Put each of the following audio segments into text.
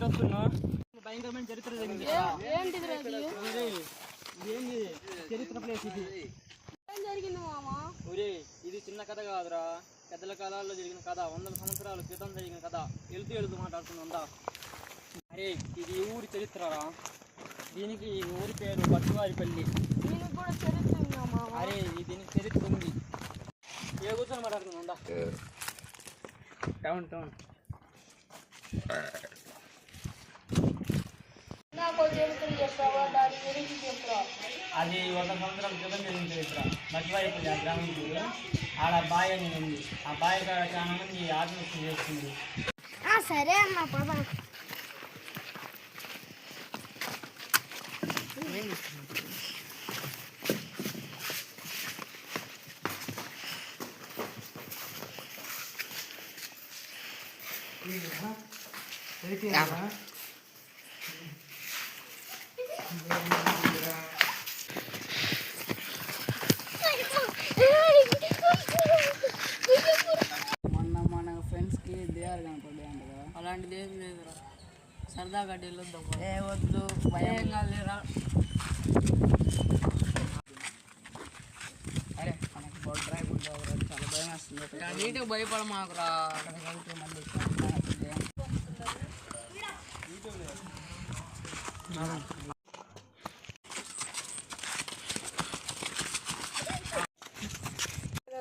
వస్తున్నావు? భయంకరమైన చరిత్ర జరిగింది. ఏంది చరిత్ర ప్లేస్ ఇది? ఒరే ఇది చిన్న కథ కాదురా, పెద్దల కాలాల్లో జరిగిన కథ, 100 సంవత్సరాల క్రితం జరిగిన కథ. వెళ్తూ మాట్లాడుతుందా? అరే ఇది ఊరి చరిత్రరా. దీనికి ఊరి పేరు బట్టువారిపల్లి. అరే దీనికి చరిత్ర ఉంది. ఏ కూర్చొని మాట్లాడుతుందా? టౌన్ అది 100 సంవత్సరాల క్రితం జరిగిన చరిత్ర. బట్టువారిపల్లి ఆ గ్రామం పేరు. ఆడ బాయ్ అని ఉంది. ఆ బాయ్ చాలా మంది ఆత్మహత్య చేస్తుంది. సరే అన్న పద. మన ఫ్రెండ్స్కి దేవారు కనపడ్డాయి అంట కదా, అలాంటిది ఏం లేదురా. సరదాగా వెళ్ళొద్దాం. ఏ వద్దు, భయం కాదురా. అరే మనకు బోట్ డ్రైవ్ ఉండవురా, చాలా భయం వస్తుంది. నీటికి భయపడ మాకురా. అక్కడికి వెళ్తే మళ్ళీ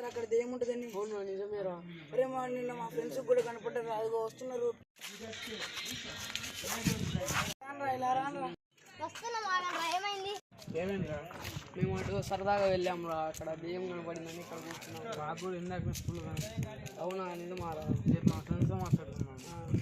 అక్కడ ఏముంటుందని. నిజమేరా. అరే నిన్న మా ఫ్రెండ్స్ కూడా కనపడ్డారు, అదిగో వస్తున్నారు. మేము అటు సరదాగా వెళ్ళాము రా, అక్కడ దెయ్యం కనపడిందని ఇక్కడ కూర్చున్నాం. అవునా నిజమారా? మా ఫ్రెండ్స్తో మాట్లాడుతున్నాను.